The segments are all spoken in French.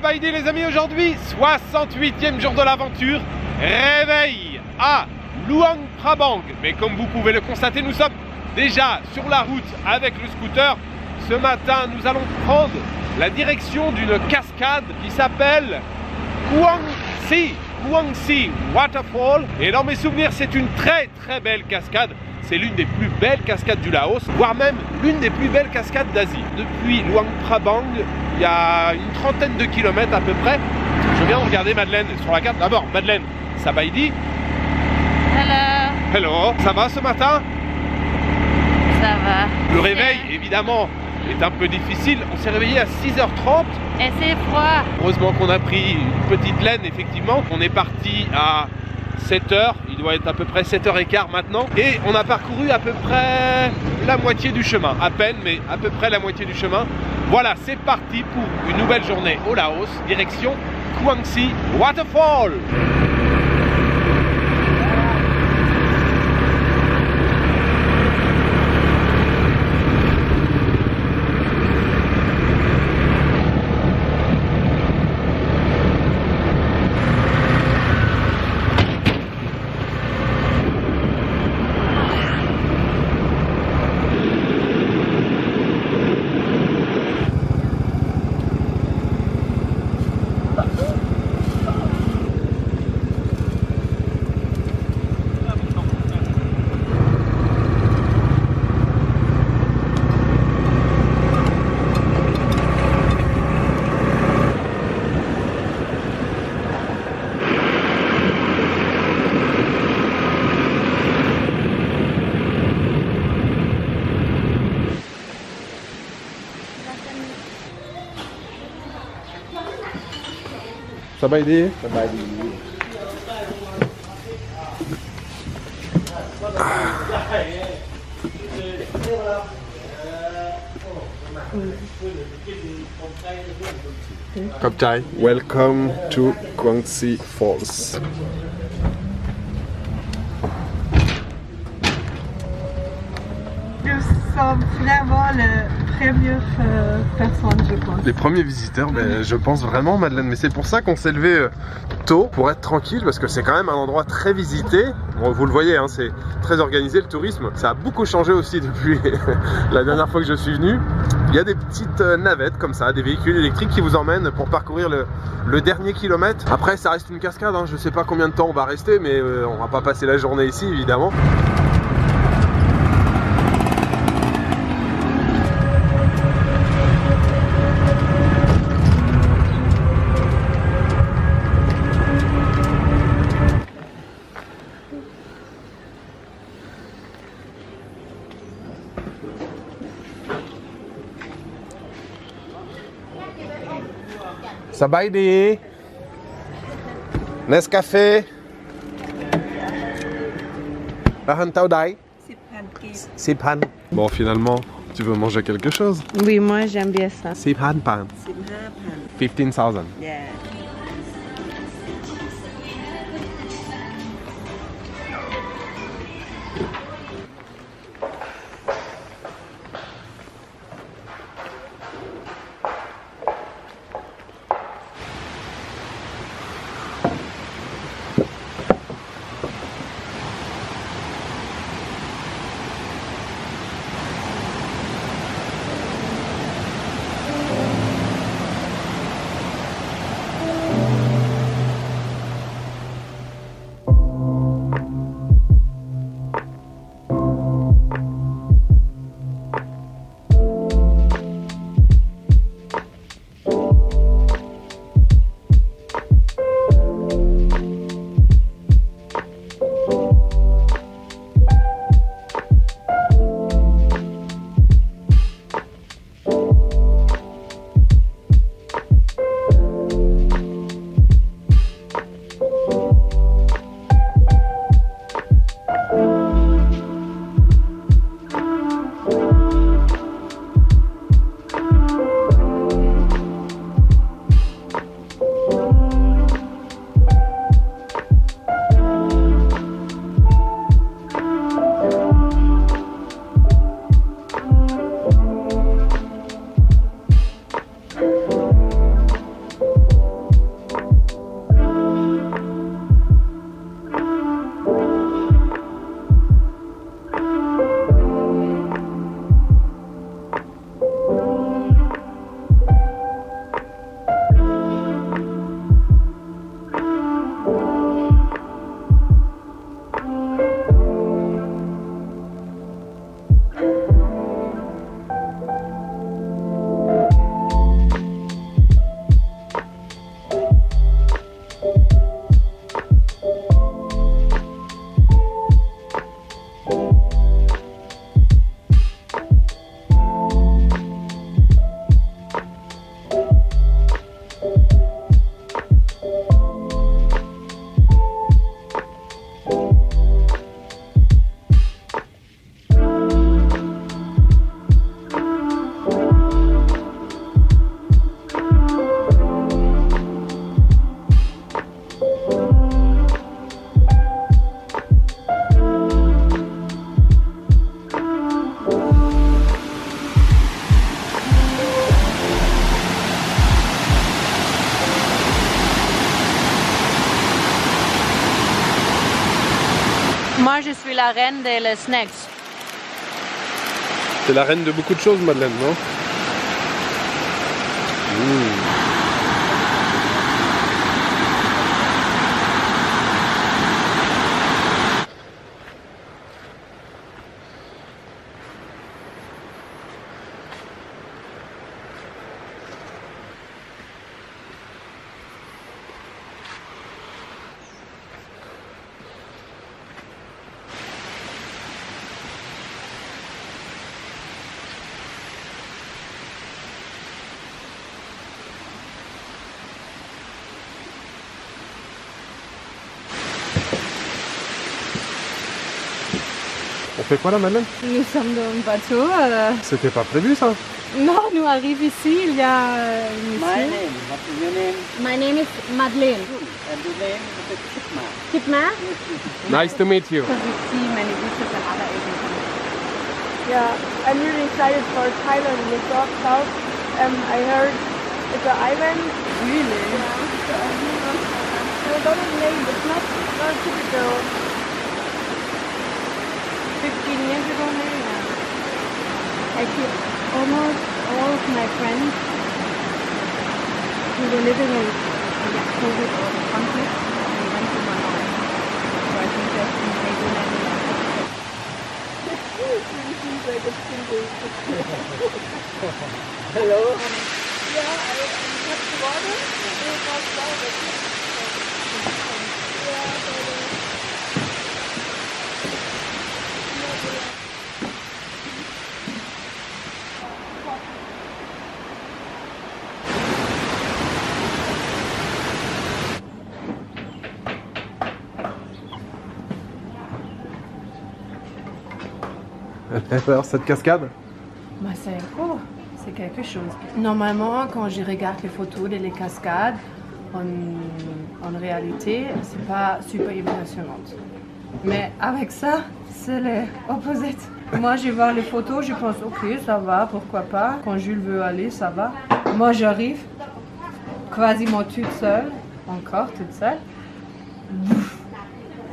Sabaïdi les amis, aujourd'hui 68e jour de l'aventure, réveil à Luang Prabang. Mais comme vous pouvez le constater, nous sommes déjà sur la route avec le scooter. Ce matin, nous allons prendre la direction d'une cascade qui s'appelle Kuangsi Waterfall. Et dans mes souvenirs, c'est une très belle cascade. C'est l'une des plus belles cascades du Laos, voire même l'une des plus belles cascades d'Asie. Depuis Luang Prabang, il y a une trentaine de kilomètres à peu près. Je viens de regarder Madeleine sur la carte. D'abord, Madeleine, Sabaïdi. Hello. Hello, ça va ce matin? Ça va. Le réveil, évidemment, est un peu difficile. On s'est réveillé à 6h30. Et c'est froid. Heureusement qu'on a pris une petite laine, effectivement. On est parti à 7h, il doit être à peu près 7h15 maintenant. Et on a parcouru à peu près la moitié du chemin. À peine, mais à peu près la moitié du chemin. Voilà, c'est parti pour une nouvelle journée au Laos, direction Kuangsi Waterfall. Sabaïdi. Sabaïdi. Kapchai. Welcome to Kuangsi Falls. Nous sommes finalement les premières personnes, je pense. Les premiers visiteurs, mais je pense vraiment, Madeleine. Mais c'est pour ça qu'on s'est levé tôt, pour être tranquille, parce que c'est quand même un endroit très visité. Bon, vous le voyez, hein, c'est très organisé le tourisme. Ça a beaucoup changé aussi depuis la dernière fois que je suis venu. Il y a des petites navettes comme ça, des véhicules électriques qui vous emmènent pour parcourir le dernier kilomètre. Après, ça reste une cascade, hein. Je sais pas combien de temps on va rester, mais on va pas passer la journée ici, évidemment. Sabaïdi. Nescafé. Bahan tao dai. 10 pan. Bon, finalement, tu veux manger quelque chose? Oui, moi j'aime bien ça. 10 pan. 15,000. Yeah. Moi, je suis la reine des snacks. C'est la reine de beaucoup de choses, Madeleine, non? On fait quoi là, Madeleine? Nous sommes dans un bateau. C'était pas prévu ça? Non, nous arrivons ici, il y a une My monsieur. name, what is your name? My name is Madeleine. And the name is Chipma. Chipma? Nice to meet you. Because we see many beaches and other Asian countries. Yeah, I'm really excited for Thailand. The south. I heard it's an island. Really? Yeah. A lot of names. It's not typical. 15 years ago, maybe. Actually, almost all of my friends who were living in COVID or the conflict, they went to Manaus. So I think that's the Asian and It seems like it's simple. Hello. Yeah, I touched the water. It was water. Alors, cette cascade? Bah, c'est cool, c'est quelque chose. Normalement, quand je regarde les photos des cascades, en réalité, c'est pas super impressionnant. Mais avec ça, c'est l'opposé. Moi, je vois les photos, je pense, ok, ça va, pourquoi pas. Quand Jules veut aller, ça va. Moi, j'arrive quasiment toute seule, encore toute seule.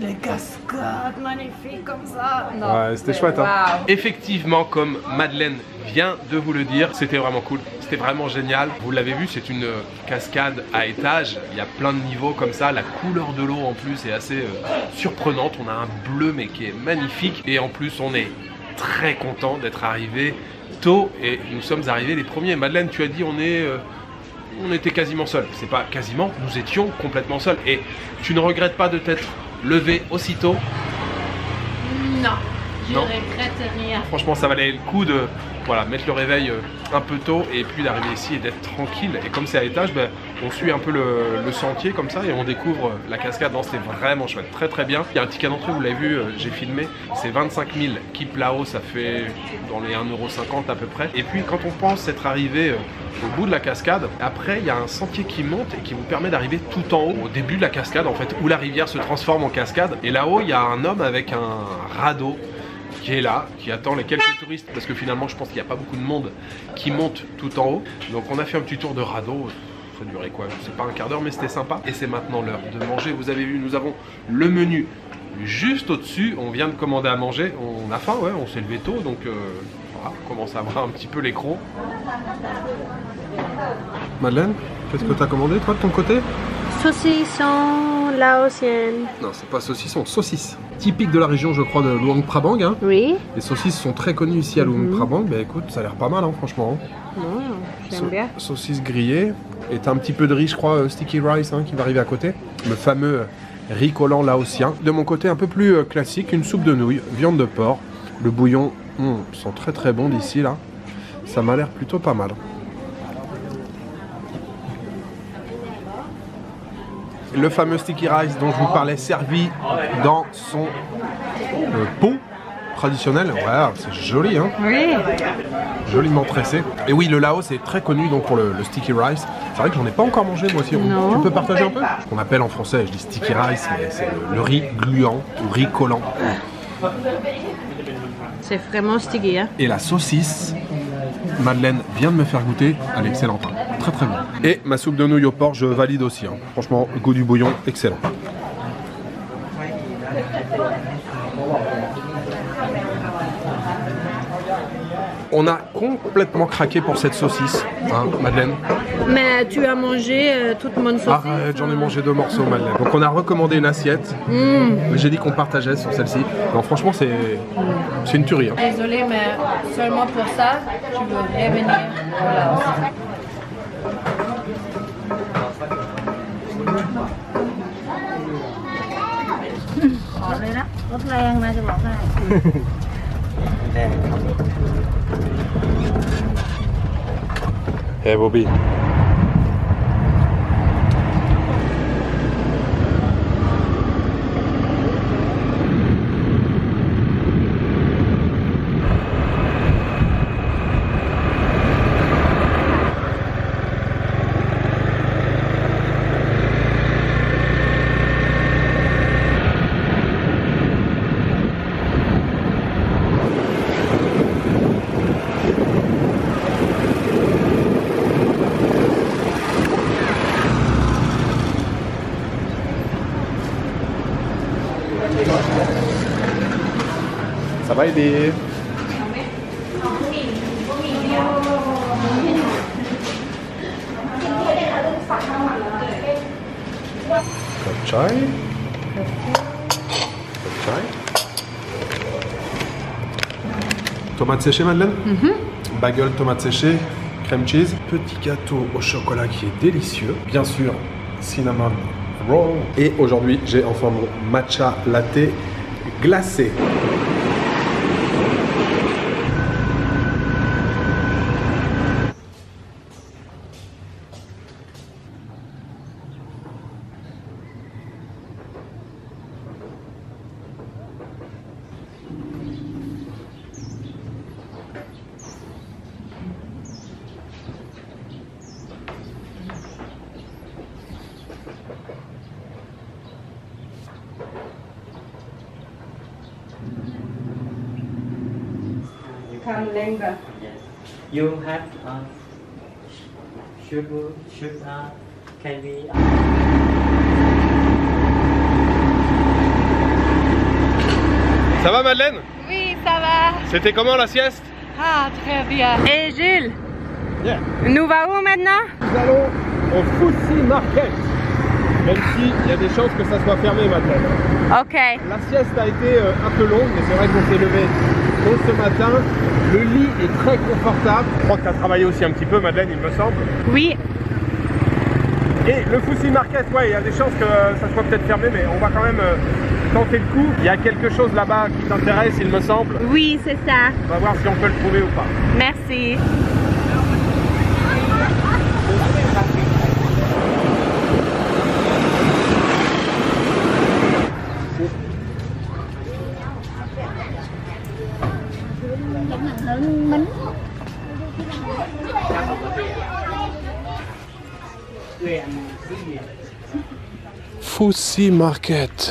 Les cascades magnifiques comme ça. Non, Ouais, c'était chouette, hein. Wow. Effectivement, comme Madeleine vient de vous le dire, c'était vraiment cool, c'était vraiment génial. Vous l'avez vu, c'est une cascade à étages, il y a plein de niveaux comme ça, la couleur de l'eau en plus est assez surprenante, on a un bleu mais qui est magnifique et en plus on est très content d'être arrivé tôt et nous sommes arrivés les premiers. Madeleine, tu as dit on était quasiment seuls, c'est pas quasiment, nous étions complètement seuls et tu ne regrettes pas de t'être levé aussitôt? Non, je Non. regrette rien. Franchement, ça valait le coup de mettre le réveil un peu tôt et puis d'arriver ici et d'être tranquille. Et comme c'est à étage, on suit un peu le sentier comme ça et on découvre la cascade. Non, c'était vraiment chouette, très très bien. Il y a un ticket d'entrée, vous l'avez vu, j'ai filmé, c'est 25 000 Kip Lao, ça fait dans les 1,50 € à peu près. Et puis quand on pense être arrivé au bout de la cascade, après il y a un sentier qui monte et qui vous permet d'arriver tout en haut, au début de la cascade en fait, où la rivière se transforme en cascade. Et là-haut, il y a un homme avec un radeau qui est là, qui attend les quelques touristes, parce que finalement je pense qu'il n'y a pas beaucoup de monde qui monte tout en haut. Donc on a fait un petit tour de radeau, ça durait quoi, je sais pas, un quart d'heure, mais c'était sympa. Et c'est maintenant l'heure de manger. Vous avez vu, nous avons le menu juste au-dessus. On vient de commander à manger. On a faim, ouais, on s'est levé tôt, donc voilà, on commence à avoir un petit peu les crocs. Madeleine, qu'est-ce que tu as commandé toi de ton côté? Saucisson laotienne. Non, c'est pas saucisson, saucisse. Typique de la région, je crois, de Luang Prabang. Hein. Oui. Les saucisses sont très connues ici à Luang Prabang. Mais écoute, ça a l'air pas mal, hein, franchement. J'aime bien. Saucisse grillée. Et t'as un petit peu de riz, je crois, sticky rice, hein, qui va arriver à côté. Le fameux riz collant laotien. De mon côté, un peu plus classique, une soupe de nouilles, viande de porc. Le bouillon, sent très très bon d'ici, là. Ça m'a l'air plutôt pas mal. Le fameux sticky rice dont je vous parlais, servi dans son pot traditionnel. Voilà, c'est joli, hein. Oui. Joliment tressé. Et oui, le Laos est très connu donc pour le sticky rice. C'est vrai que j'en ai pas encore mangé moi aussi. Non. Tu peux partager un peu? Ce qu'on appelle en français, je dis sticky rice, mais c'est le riz gluant ou riz collant. C'est vraiment sticky, hein. Et la saucisse, Madeleine vient de me faire goûter, elle est excellente. Très très bon. Et ma soupe de nouilles au porc, je valide aussi. Hein. Franchement, le goût du bouillon, excellent. On a complètement craqué pour cette saucisse, hein, Madeleine. Mais tu as mangé toute mon saucisse? Arrête, j'en ai mangé 2 morceaux, Madeleine. Donc on a recommandé une assiette. J'ai dit qu'on partageait sur celle-ci. Non, franchement, c'est une tuerie. Hein. Désolée, mais seulement pour ça, je veux revenir au Laos. Hey Bobby. Ça va aider. Chai. Tomate séchée, Madeleine. Bagel, tomate séchée, crème cheese. Petit gâteau au chocolat qui est délicieux. Bien sûr, cinnamon roll. Et aujourd'hui, j'ai enfin mon matcha latte glacé. Lenga. You have sugar, can we? Ça va, Madeleine? Oui, ça va. C'était comment la sieste? Ah, très bien. Et Gilles, Yeah. nous va où maintenant? Nous allons au Fuxi Market. Même s'il y a des chances que ça soit fermé, Madeleine. Ok. La sieste a été un peu longue, mais c'est vrai qu'on s'est levé tôt ce matin. Le lit est très confortable. Je crois que tu as travaillé aussi un petit peu, Madeleine, il me semble. Oui. Et le Fuxi Market, ouais, il y a des chances que ça soit peut-être fermé, mais on va quand même tenter le coup. Il y a quelque chose là-bas qui t'intéresse, il me semble. Oui, c'est ça. On va voir si on peut le trouver ou pas. Merci. Fuxi Market.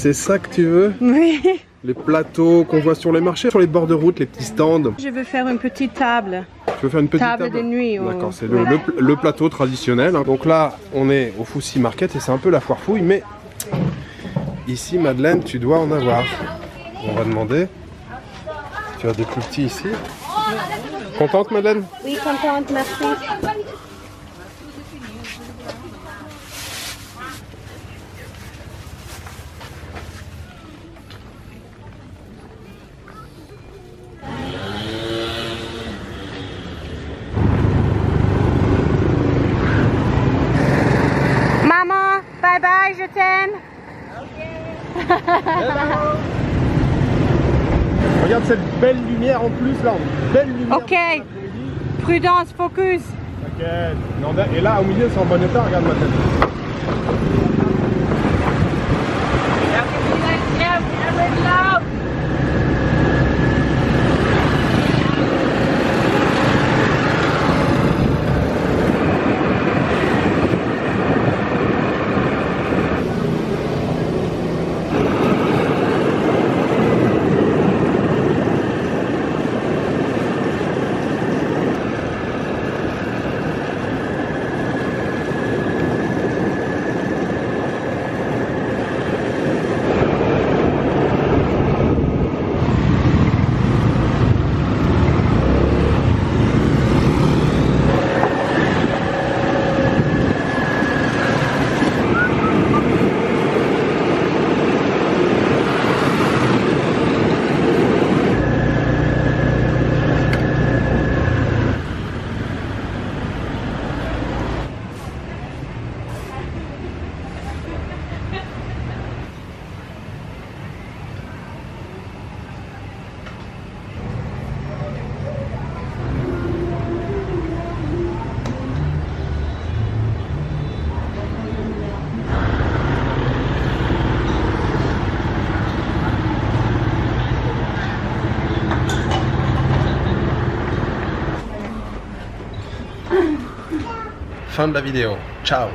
C'est ça que tu veux? Oui. Les plateaux qu'on voit sur les marchés, sur les bords de route, les petits stands. Je veux faire une petite table. Tu veux faire une petite Table de nuit. D'accord, c'est le plateau traditionnel. Donc là, on est au Foussi Market et c'est un peu la foire fouille, mais ici, Madeleine, tu dois en avoir. On va demander. Tu as des plus petits ici. Contente, Madeleine? Oui, contente, merci. Maman, bye bye, je t'aime. Regarde cette belle lumière en plus là, belle lumière. Ok, prudence, focus. T'inquiète. Et là au milieu c'est en bon état, regarde ma tête. Fin de la vidéo. Ciao.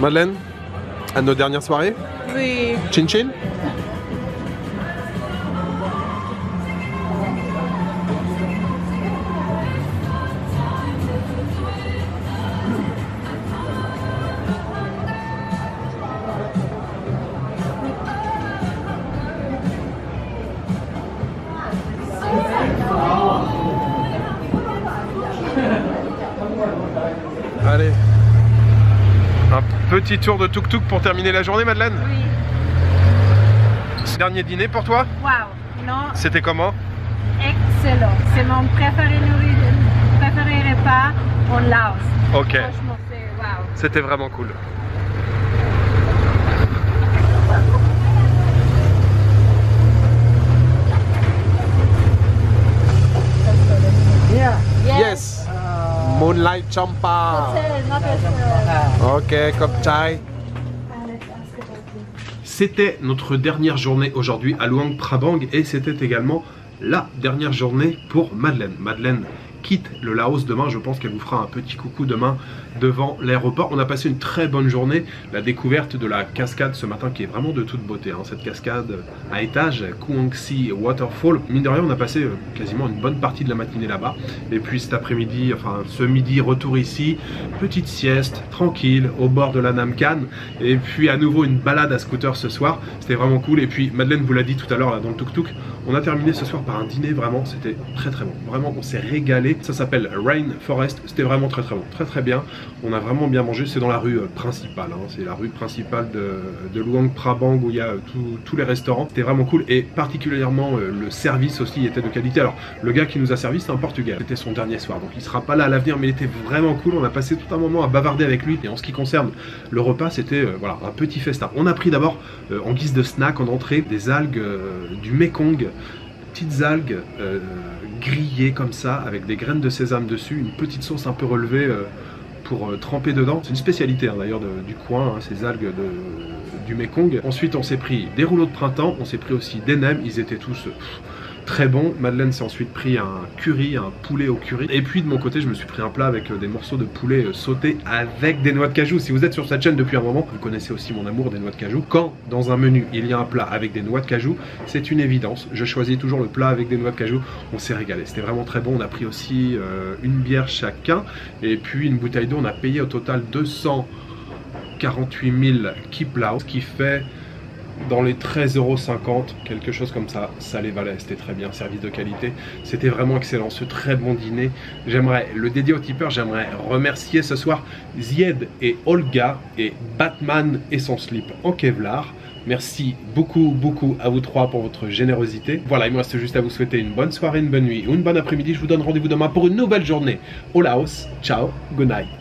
Madeleine, à nos dernières soirées? Oui. Chin chin? Allez, un petit tour de tuk-tuk pour terminer la journée, Madeleine? Oui. Dernier dîner pour toi? Waouh, non, C'était comment? excellent. C'est mon préféré repas en Laos. Ok, Franchement, c'est waouh. c'était vraiment cool. Yes. Moonlight Champa. Ok, comme chai. C'était notre dernière journée aujourd'hui à Luang Prabang et c'était également la dernière journée pour Madeleine. Madeleine quitte le Laos demain, je pense qu'elle vous fera un petit coucou demain devant l'aéroport. On a passé une très bonne journée, la découverte de la cascade ce matin qui est vraiment de toute beauté, hein. Cette cascade à étage, Kuangsi Waterfall, mine de rien on a passé quasiment une bonne partie de la matinée là-bas. Et puis cet après-midi, enfin ce midi, retour ici, petite sieste, tranquille, au bord de la Nam Khan. Et puis à nouveau une balade à scooter ce soir, c'était vraiment cool. Et puis Madeleine vous l'a dit tout à l'heure dans le tuk-tuk, on a terminé ce soir par un dîner vraiment, c'était très très bon. Vraiment on s'est régalé, ça s'appelle Rainforest, c'était vraiment très très bon, très très bien. On a vraiment bien mangé, c'est dans la rue principale, hein. C'est la rue principale de Luang Prabang où il y a tous les restaurants. C'était vraiment cool et particulièrement le service aussi était de qualité. Alors le gars qui nous a servi c'est un Portugais, c'était son dernier soir donc il sera pas là à l'avenir mais il était vraiment cool. On a passé tout un moment à bavarder avec lui et en ce qui concerne le repas c'était voilà, un petit festin. On a pris d'abord en guise de snack en entrée des algues du Mekong, petites algues grillées comme ça avec des graines de sésame dessus, une petite sauce un peu relevée. pour tremper dedans. C'est une spécialité hein, d'ailleurs du coin, hein, ces algues du Mekong. Ensuite on s'est pris des rouleaux de printemps, on s'est pris aussi des nems, ils étaient tous très bons. Madeleine s'est ensuite pris un curry, un poulet au curry. Et puis de mon côté, je me suis pris un plat avec des morceaux de poulet sautés avec des noix de cajou. Si vous êtes sur cette chaîne depuis un moment, vous connaissez aussi mon amour des noix de cajou. Quand dans un menu, il y a un plat avec des noix de cajou, c'est une évidence. Je choisis toujours le plat avec des noix de cajou. On s'est régalé. C'était vraiment très bon. On a pris aussi une bière chacun. Et puis une bouteille d'eau. On a payé au total 248 000 kiplao, ce qui fait dans les 13,50 €, quelque chose comme ça, ça les valait, c'était très bien, service de qualité, c'était vraiment excellent, ce très bon dîner. J'aimerais le dédier aux tipeurs, j'aimerais remercier ce soir Zied et Olga et Batman et son slip en Kevlar. Merci beaucoup à vous trois pour votre générosité. Voilà, il me reste juste à vous souhaiter une bonne soirée, une bonne nuit ou une bonne après-midi. Je vous donne rendez-vous demain pour une nouvelle journée au Laos. Ciao, good night.